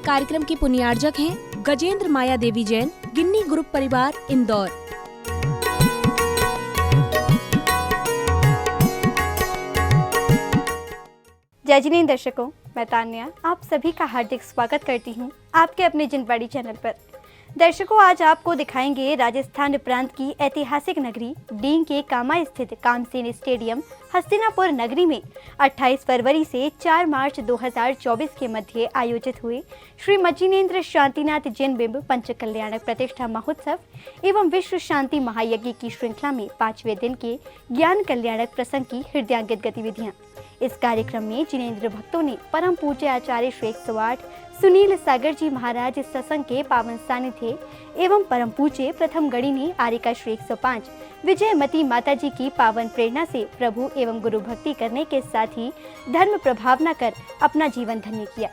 कार्यक्रम के पुण्यार्जक हैं गजेंद्र माया देवी जैन, गिन्नी ग्रुप परिवार, इंदौर। जय जिनेंद्र दर्शकों, मैं तान्या आप सभी का हार्दिक स्वागत करती हूं आपके अपने जिनवाड़ी चैनल पर। दर्शकों, आज आपको दिखाएंगे राजस्थान प्रांत की ऐतिहासिक नगरी डींग के कामा स्थित कामसेन स्टेडियम हस्तिनापुर नगरी में 28 फरवरी से 4 मार्च 2024 के मध्य आयोजित हुए श्री मज्जिनेन्द्र शांतिनाथ जैन बिंब पंच कल्याणक प्रतिष्ठा महोत्सव एवं विश्व शांति महायज्ञ की श्रृंखला में 5वें दिन के ज्ञान कल्याणक प्रसंग की हृदयांगित गतिविधियां। इस कार्यक्रम में जिनेंद्र भक्तों ने परम पूज्य आचार्य श्री 108 सुनील सागर जी महाराज सत्संग के पावन सानिध्य एवं परम पूज्य प्रथम गणिनी आर्यिका श्री 105 विजयमती माता जी की पावन प्रेरणा से प्रभु एवं गुरु भक्ति करने के साथ ही धर्म प्रभावना कर अपना जीवन धन्य किया।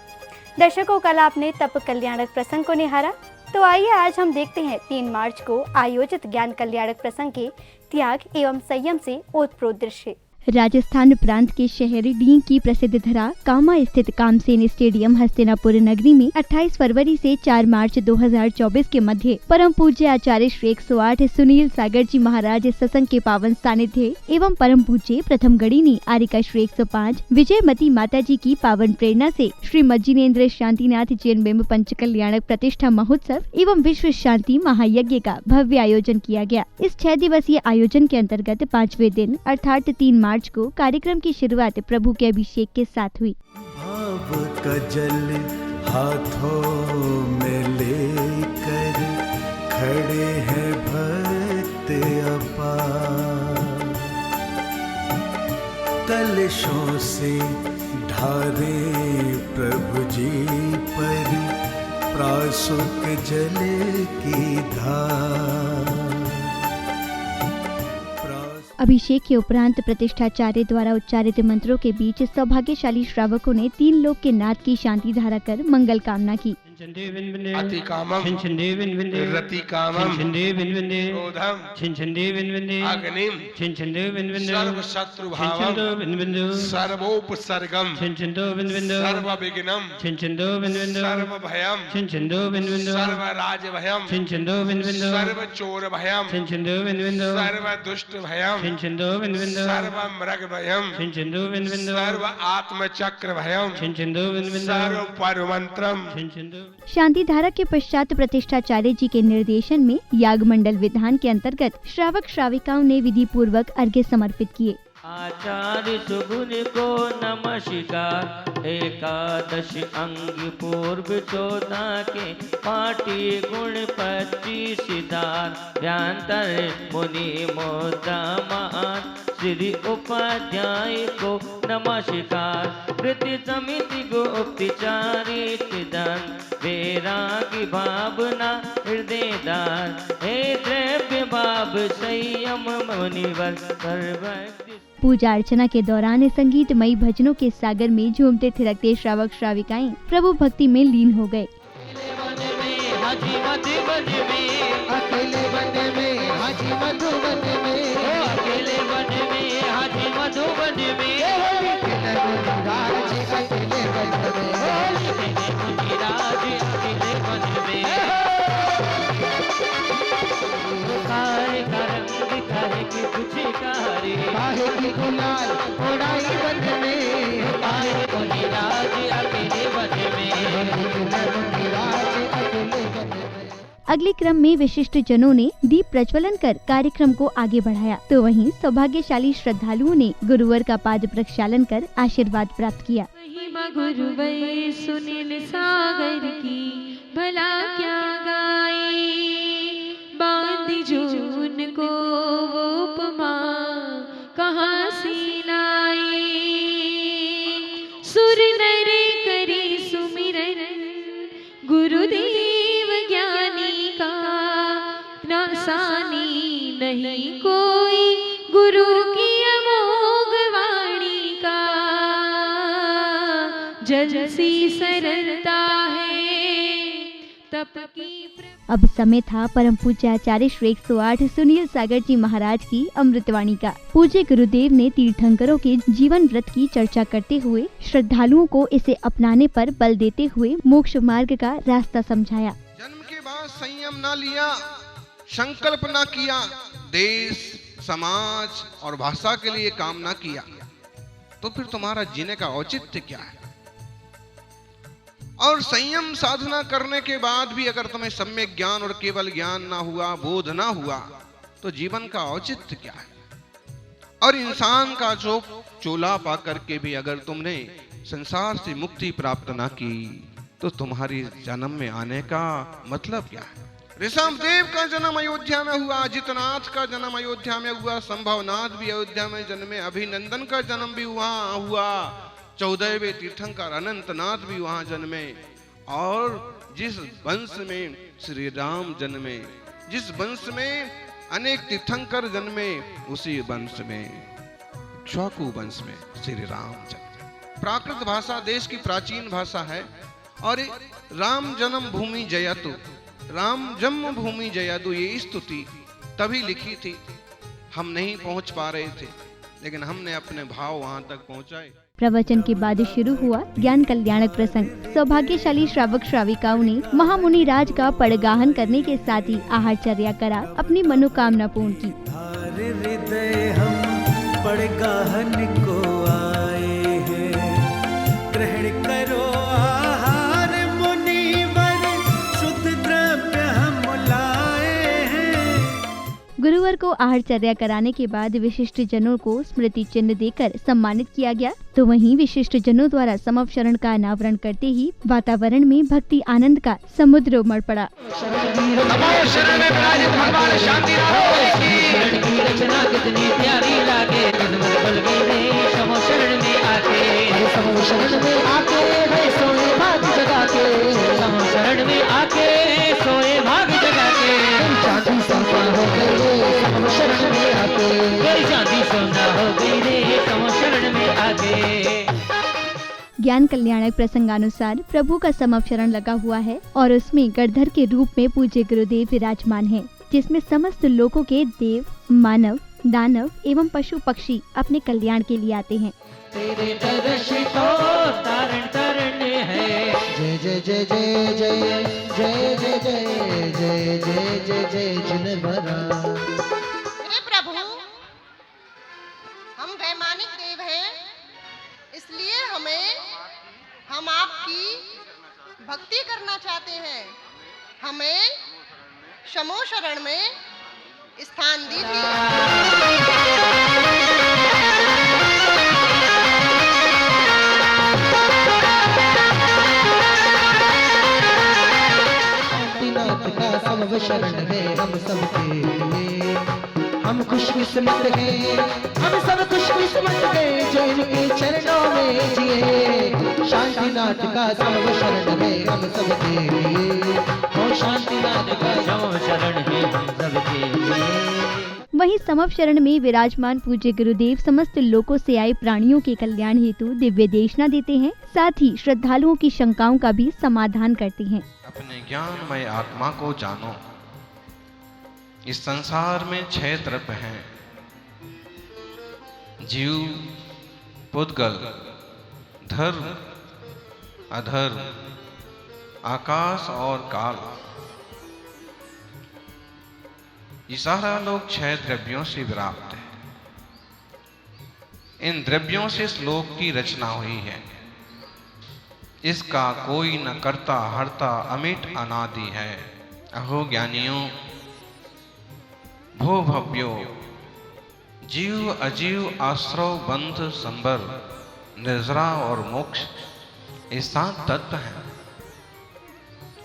दर्शकों, कल आपने तप कल्याणक प्रसंग को निहारा, तो आइए आज हम देखते हैं 3 मार्च को आयोजित ज्ञान कल्याणक प्रसंग के त्याग एवं संयम से ओतप्रोत दृश्य। राजस्थान प्रांत के शहर डींग की प्रसिद्ध धरा कामा स्थित कामसेन स्टेडियम हस्तिनापुर नगरी में 28 फरवरी से 4 मार्च 2024 के मध्य परम पूज्य आचार्य श्री 108 सुनील सागर जी महाराज सत्संग के पावन सानिध्य एवं परम पूज्य प्रथम गणिनी आर्यिका श्री 105 विजयमती माता जी की पावन प्रेरणा से श्री मज्जिनेन्द्र शांतिनाथ जैन बिंब पंच कल्याणक प्रतिष्ठा महोत्सव एवं विश्व शांति महायज्ञ का भव्य आयोजन किया गया। इस 6 दिवसीय आयोजन के अंतर्गत 5वें दिन अर्थात 3 मार्च को कार्यक्रम की शुरुआत प्रभु के अभिषेक के साथ हुई। भाव का जल हाथों में लेकर खड़े हैं भक्त अपार, कलशों से ढारे प्रभु जी पर प्रासुक जल की धार। अभिषेक के उपरांत प्रतिष्ठाचार्य द्वारा उच्चारित मंत्रों के बीच सौभाग्यशाली श्रावकों ने 3 लोक के नाथ की शांति धारा कर मंगल कामना की। अति कामम रति कामम क्रोधम अग्निम सर्व शत्रु भावम सर्वोपसर्गम सर्व विघ्नम सर्व भयम सर्व राज भयम सर्व चोर भयम सर्व दुष्ट भयम सर्व मृग भयम सर्व आत्मचक्र भयम सर्व परमंत्रम। शांति धारा के पश्चात प्रतिष्ठाचार्य जी के निर्देशन में याग मंडल विधान के अंतर्गत श्रावक श्राविकाओं ने विधि पूर्वक अर्घ्य समर्पित किए। आचार्य सुगुन को नमस्कार, एकादश अंग पूर्व 14 के पाटी गुण 25 सिद्धार व्यांतर मुनि मोदामान श्री उपाध्याय को नमस्कार। कृति समिति गुप्तचारित धन वैरागी भावना हृदयदार, हे द्रव्य भाव संयम मुनिवर सर्वज्ञ। पूजा अर्चना के दौरान संगीतमयी भजनों के सागर में झूमते थिरकते श्रावक श्राविकाएं प्रभु भक्ति में लीन हो गए। अगले क्रम में विशिष्ट जनों ने दीप प्रज्वलन कर कार्यक्रम को आगे बढ़ाया, तो वहीं सौभाग्यशाली श्रद्धालुओं ने गुरुवर का पाद प्रक्षालन कर आशीर्वाद प्राप्त किया। गुरुवर सुनील सागर की भला क्या गाए, बांध जून को वो उपमा कहाँ से लाए, सुर नर करी सुमिरन गुरुदेव ज्ञानी का, नासानी नहीं कोई गुरु की अमोघ वाणी का, जल सी सरलता है तप की अब समय था परम पूज्य आचार्य श्री 108 सुनील सागर जी महाराज की अमृतवाणी का। पूज्य गुरुदेव ने तीर्थंकरों के जीवन व्रत की चर्चा करते हुए श्रद्धालुओं को इसे अपनाने पर बल देते हुए मोक्ष मार्ग का रास्ता समझाया। जन्म के बाद संयम ना लिया, संकल्प ना किया, देश समाज और भाषा के लिए काम ना किया, तो फिर तुम्हारा जीने का औचित्य क्या है? और संयम साधना करने के बाद भी अगर तुम्हें सम्यक ज्ञान और केवल ज्ञान ना हुआ, बोध ना हुआ, तो जीवन का औचित्य क्या है? और इंसान का जो चोला पा करके भी अगर तुमने संसार से मुक्ति प्राप्त ना की, तो तुम्हारी जन्म में आने का मतलब क्या है? ऋषभदेव का जन्म अयोध्या में हुआ, अजितनाथ का जन्म अयोध्या में हुआ, संभवनाथ भी अयोध्या में जन्मे, अभिनंदन का जन्म भी वहां हुआ, 14वें तीर्थंकर अनंतनाथ भी वहां जन्मे। और जिस वंश में श्री राम जन्मे, जिस वंश में अनेक तीर्थंकर जन्मे, उसी वंश में इक्ष्वाकु वंश में श्री राम जन्मे। प्राकृत भाषा देश की प्राचीन भाषा है। और राम जन्म भूमि जयतु, राम जन्म भूमि जयतु, ये स्तुति तभी लिखी थी। हम नहीं पहुंच पा रहे थे, लेकिन हमने अपने भाव वहां तक पहुंचाए। प्रवचन के बाद शुरू हुआ ज्ञान कल्याणक प्रसंग। सौभाग्यशाली श्रावक श्राविकाओं ने महामुनि राज का पड़गाहन करने के साथ ही आहारचर्या करा अपनी मनोकामना पूर्ण की। हृदय हम पड़गाहन को आए हैं, ग्रहण करो आहार मुनिवर, शुद्ध द्रव्य हम लाए हैं। गुरुवार को आहारचर्या कराने के बाद विशिष्ट जनों को स्मृति चिन्ह देकर सम्मानित किया गया। तो वहीं विशिष्ट जनों द्वारा समवशरण का अनावरण करते ही वातावरण में भक्ति आनंद का समुद्र उमड़ पड़ा। ज्ञान कल्याणक प्रसंगानुसार प्रभु का समवशरण लगा हुआ है और उसमें गणधर के रूप में पूज्य गुरुदेव विराजमान हैं, जिसमें समस्त लोगों के देव, मानव, दानव एवं पशु पक्षी अपने कल्याण के लिए आते हैं। तेरे दर्श को तारण तारण है। जय जय जय जय जय जय जय जय जय जय जय जय जिन भरा। हे प्रभु, हम वैमानिक देव हैं, इसलिए हम आपकी भक्ति करना चाहते हैं। हमें शमो शरण में स्थान दीजिए। शरण है हम सबके लिए, हम खुशकिस्मत हैं, हम सब खुशकिस्मत हैं जो इनके चरणों में जिए। शांतिनाथ का सर्व शरण है हम सबके लिए, ओ शांतिनाथ का सर्व शरण है हम सबके लिए। वहीं समवशरण में विराजमान पूज्य गुरुदेव समस्त लोकों से आए प्राणियों के कल्याण हेतु दिव्य देशना देते हैं, साथ ही श्रद्धालुओं की शंकाओं का भी समाधान करते हैं। अपने ज्ञानमय आत्मा को जानो। इस संसार में 6 द्रव्य हैं, जीव, पुद्गल, धर्म, अधर्म, आकाश और काल। ये सारा लोग 6 द्रव्यों से व्याप्त है। इन द्रव्यों से इस लोक की रचना हुई है। इसका कोई न करता हरता अमिट अनादि है। अहो ज्ञानियों, भो भव्यो, जीव अजीव आश्रव बंध संबर निर्जरा और मोक्ष, ये 7 तत्व हैं।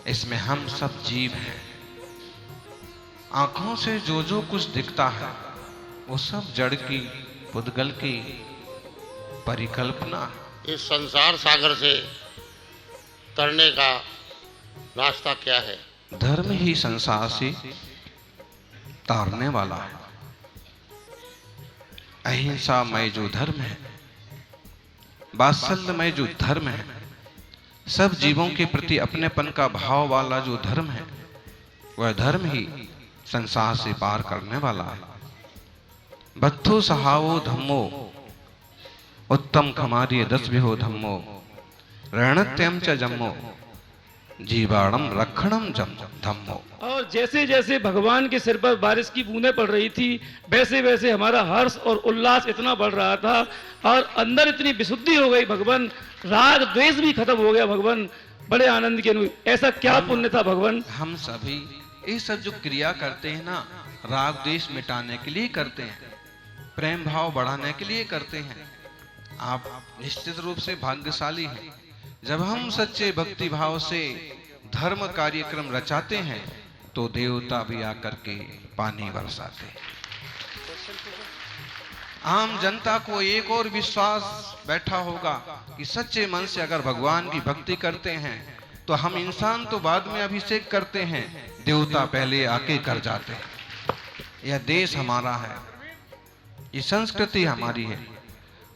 इसमें हम सब जीव हैं। आंखों से जो जो कुछ दिखता है वो सब जड़ की, पुद्गल की परिकल्पना है। इस संसार सागर से तरने का रास्ता क्या है? धर्म ही संसार से तारने वाला है। अहिंसा में जो धर्म है, वात्सल्य में जो धर्म है, सब जीवों के प्रति अपनेपन का भाव वाला जो धर्म है, वह धर्म ही संसार से पार करने वाला है। बत्थु सहावो धम्मो उत्तम खमारिय 10 विहो धम्मो रणत्यम च जम्मो जीवाणम रक्षणम धम्मो। और जैसे जैसे भगवान के सिर पर बारिश की बूंदें पड़ रही थी, वैसे वैसे हमारा हर्ष और उल्लास इतना बढ़ रहा था और अंदर इतनी विशुद्धि हो गई भगवान, राग द्वेष भी खत्म हो गया भगवान, बड़े आनंद के अनुभव। ऐसा क्या पुण्य था भगवान? हम सभी ये सब जो क्रिया करते हैं ना, राग द्वेष मिटाने के लिए करते हैं, प्रेम भाव बढ़ाने के लिए करते हैं। आप निश्चित रूप से भाग्यशाली हैं। जब हम सच्चे भक्ति भाव से धर्म कार्यक्रम रचाते हैं तो देवता भी आकर के पानी बरसाते हैं। आम जनता को एक और विश्वास बैठा होगा कि सच्चे मन से अगर भगवान की भक्ति करते हैं तो हम इंसान तो बाद में अभिषेक करते हैं, देवता पहले आके कर जाते हैं। यह देश हमारा है, ये संस्कृति हमारी है।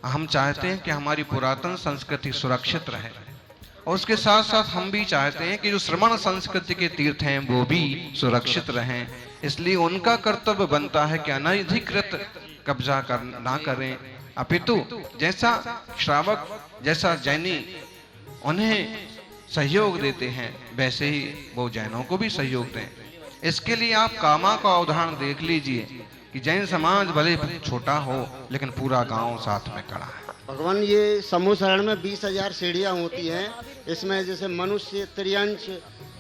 हम चाहते हैं कि हमारी पुरातन संस्कृति सुरक्षित रहे और उसके साथ साथ हम भी चाहते हैं कि जो श्रमण संस्कृति के तीर्थ हैं वो भी सुरक्षित रहें। इसलिए उनका कर्तव्य बनता है कि अनधिकृत कब्जा ना करें, अपितु जैसा श्रावक जैसा जैनी उन्हें सहयोग देते हैं वैसे ही वो जैनों को भी सहयोग दें। इसके लिए आप कामा का उदाहरण देख लीजिए कि जैन समाज भले छोटा हो लेकिन पूरा गांव साथ में खड़ा है। भगवान ये समूह शरण में 20,000 सीढ़ियाँ होती हैं। इसमें जैसे मनुष्य, त्रियंश,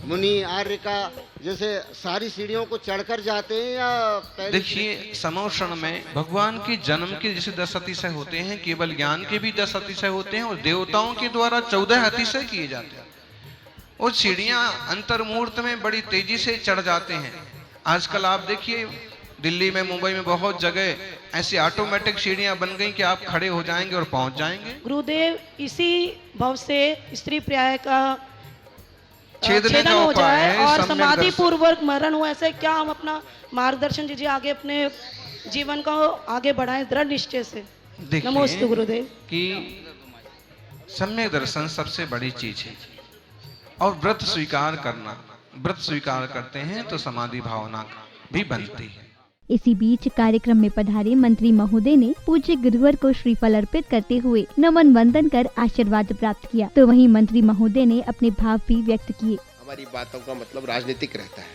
मुनि, आर्य का जैसे सारी सीढ़ियों को चढ़कर जाते हैं या देखिए समूह शरण में भगवान के जन्म के जैसे 10 अतिशय होते हैं, केवल ज्ञान के भी 10 अतिशय होते हैं और देवताओं के द्वारा 14 अतिशय किए जाते हैं। वो सीढ़ियाँ अंतर्मूर्त में बड़ी तेजी से चढ़ जाते हैं। आजकल आप देखिए दिल्ली में, मुंबई में बहुत जगह ऐसी ऑटोमेटिक सीढ़ियां बन गई कि आप खड़े हो जाएंगे और पहुंच जाएंगे। गुरुदेव, इसी भव से स्त्री पर्याय का छेदन हो जाए और समाधि पूर्वक मरण हो, ऐसे क्या हम अपना मार्गदर्शन दीजिए, आगे अपने जीवन को आगे बढ़ाएं दृढ़ निश्चय से। नमोस्तु गुरुदेव। कि सम्यक दर्शन सबसे बड़ी चीज है और व्रत स्वीकार करना, व्रत स्वीकार करते हैं तो समाधि भावना भी बनती है। इसी बीच कार्यक्रम में पधारे मंत्री महोदय ने पूज्य गुरुवर को श्रीफल अर्पित करते हुए नमन वंदन कर आशीर्वाद प्राप्त किया। तो वहीं मंत्री महोदय ने अपने भाव भी व्यक्त किए। हमारी बातों का मतलब राजनीतिक रहता है,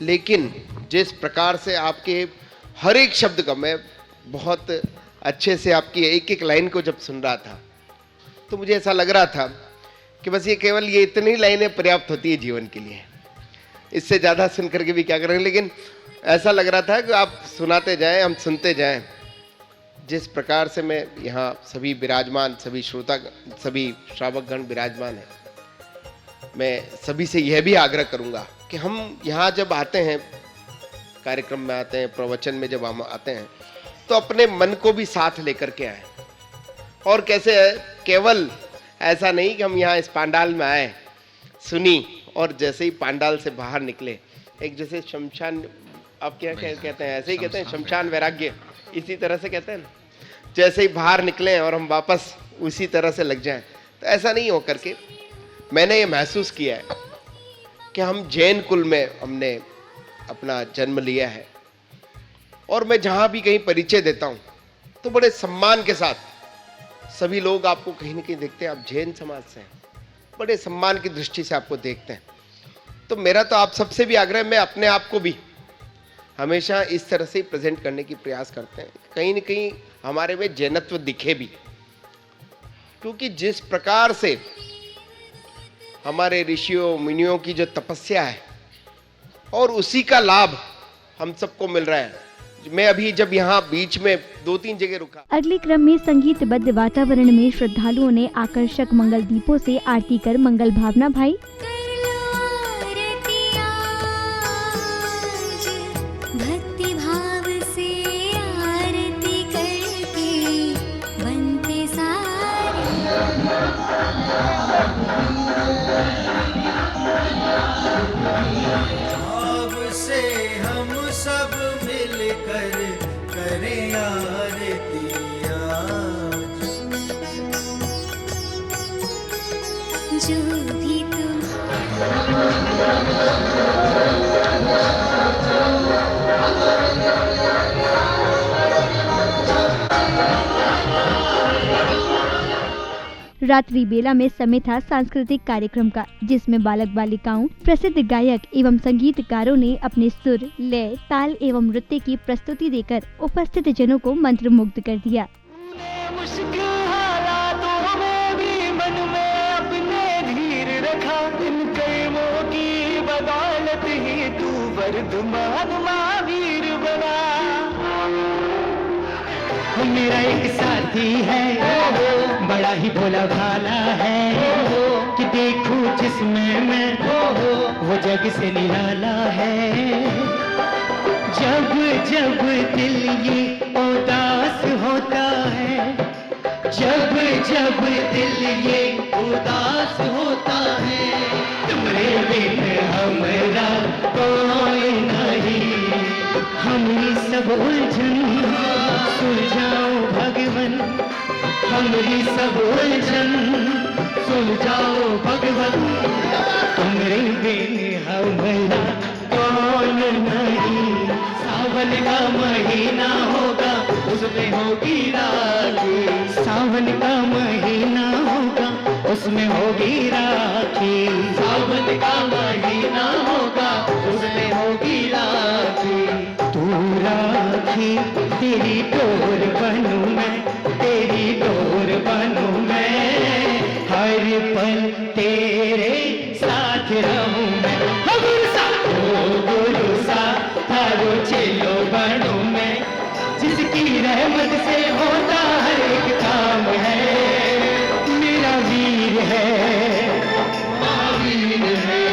लेकिन जिस प्रकार से आपके हर एक शब्द का मैं बहुत अच्छे से आपकी एक एक लाइन को जब सुन रहा था तो मुझे ऐसा लग रहा था कि बस ये केवल ये इतनी लाइनें पर्याप्त होती है जीवन के लिए, इससे ज़्यादा सुन करके भी क्या करेंगे। लेकिन ऐसा लग रहा था कि आप सुनाते जाएं, हम सुनते जाएं। जिस प्रकार से मैं यहाँ सभी विराजमान, सभी श्रोता, सभी श्रावकगण विराजमान हैं, मैं सभी से यह भी आग्रह करूँगा कि हम यहाँ जब आते हैं, कार्यक्रम में आते हैं, प्रवचन में जब हम आते हैं तो अपने मन को भी साथ लेकर के आए। और कैसे है, केवल ऐसा नहीं कि हम यहाँ इस पांडाल में आए, सुनी और जैसे ही पांडाल से बाहर निकले, एक जैसे शमशान, आप क्या कहते हैं, ऐसे ही कहते हैं शमशान वैराग्य, इसी तरह से कहते हैं ना, जैसे ही बाहर निकले और हम वापस उसी तरह से लग जाएं, तो ऐसा नहीं हो करके मैंने ये महसूस किया है कि हम जैन कुल में हमने अपना जन्म लिया है और मैं जहाँ भी कहीं परिचय देता हूँ तो बड़े सम्मान के साथ सभी लोग आपको कहीं ना कहीं देखते हैं, आप जैन समाज से हैं, बड़े सम्मान की दृष्टि से आपको देखते हैं। तो मेरा तो आप सबसे भी आग्रह, मैं अपने आप को भी हमेशा इस तरह से प्रेजेंट करने की प्रयास करते हैं, कहीं न कहीं हमारे में जैनत्व दिखे भी, क्योंकि जिस प्रकार से हमारे ऋषियों मुनियों की जो तपस्या है और उसी का लाभ हम सबको मिल रहा है। मैं अभी जब यहाँ बीच में 2-3 जगह रुका। अगले क्रम में संगीतबद्ध वातावरण में श्रद्धालुओं ने आकर्षक मंगल दीपों से आरती कर मंगल भावना भाई। भक्ति भाव से आरती करके बनते सारे। भाव से हम सब मिलकर करें आरती आज। जो भी तुम रात्रि बेला में समय था सांस्कृतिक कार्यक्रम का, जिसमें बालक बालिकाओं, प्रसिद्ध गायक एवं संगीतकारों ने अपने सुर, लय, ताल एवं नृत्य की प्रस्तुति देकर उपस्थित जनों को मंत्रमुग्ध कर दिया। मुश्किल हालातों में भी मन में अपने धीर रखा, इन कर्मों की बदौलत ही तू वर्धमान महावीर बना। मेरा एक साथी है, बड़ा ही भोला भाला है, कि देखूं जिसमें मैं वो जग से निराला है। जब जब दिल ये उदास होता है, जब जब दिल ये उदास होता है, तुम्हारे बिन हमारा कोई नहीं। हमारी सब उलझन सुलझाओ भगवन, हमारी सब उलझन सुलझाओ भगवन। तुम्हारे बिन हमारा कौन नहीं। सावन का महीना होगा, उसमें होगी राखी। सावन का महीना होगा, उसमें होगी राखी। सावन का महीना होगा, उसमें होगी राखी। तू राखी तेरी डोर बनूं मैं, तेरी डोर बनूं मैं, हर पल तेरे साथ रहूं मैं। गुरु सा थारो चेलो बनूं मैं, जिसकी रहमत से होता हर एक काम है। मेरा वीर है, महावीर है,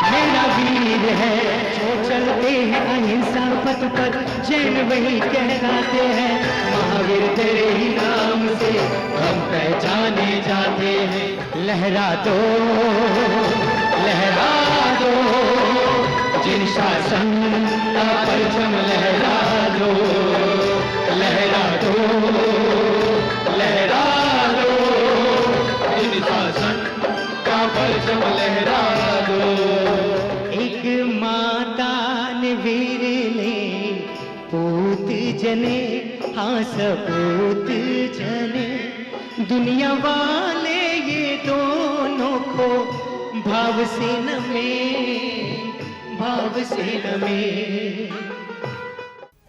मेरा वीर है। जो चलते हैं अहिंसा पथ पर, जैन वही कहलाते हैं। महावीर तेरे ही नाम से हम पहचाने जाते हैं। लहरा दो, लहरा दो, जिन शासन का परचम लहरा दो, लहरा दो, लहरा दो, जिन शासन का परचम लहरा दो। एक माता ने वीर ने पूत जने, हाँ सपूत जने, दुनिया वाले ये दोनों को भाव से नमे, भाव से नमे।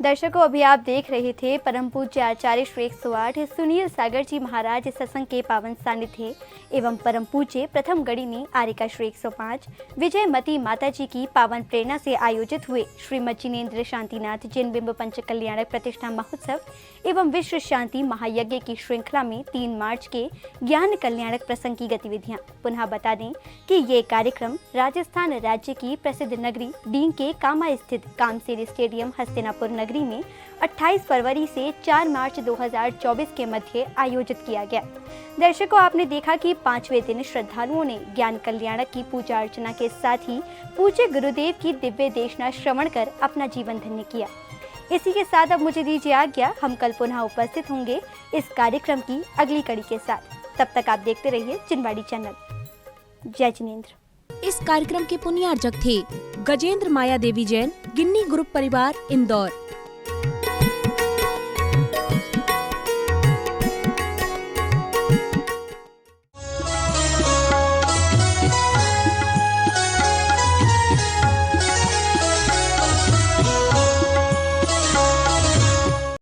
दर्शकों, अभी आप देख रहे थे परम पूज्य आचार्य श्री 108 सुनील सागर जी महाराज सत्संग के पावन सानिध्य एवं परम पूज्य प्रथम गणिनी आर्यिका श्री 105 विजयमती माता जी की पावन प्रेरणा से आयोजित हुए श्रीमद जिनेन्द्र शांतिनाथ जैन बिंब पंच कल्याणक प्रतिष्ठा महोत्सव एवं विश्व शांति महायज्ञ की श्रृंखला में 3 मार्च के ज्ञान कल्याणक प्रसंग की गतिविधियां। पुनः बता दें कि ये कार्यक्रम राजस्थान राज्य की प्रसिद्ध नगरी डींग के कामा स्थित कामसेर स्टेडियम हस्तिनापुर नगरी में 28 फरवरी से 4 मार्च 2024 के मध्य आयोजित किया गया। दर्शकों, आपने देखा कि 5वें दिन श्रद्धालुओं ने ज्ञान कल्याणक की पूजा अर्चना के साथ ही पूज्य गुरुदेव की दिव्य देशना श्रवण कर अपना जीवन धन्य किया। इसी के साथ अब मुझे दीजिए आज्ञा। हम कल पुनः उपस्थित होंगे इस कार्यक्रम की अगली कड़ी के साथ। तब तक आप देखते रहिए जिनवाड़ी चैनल। जय जिनेन्द्र। इस कार्यक्रम के पुण्यार्जक थे गजेंद्र माया देवी जैन, गिन्नी ग्रुप परिवार, इंदौर।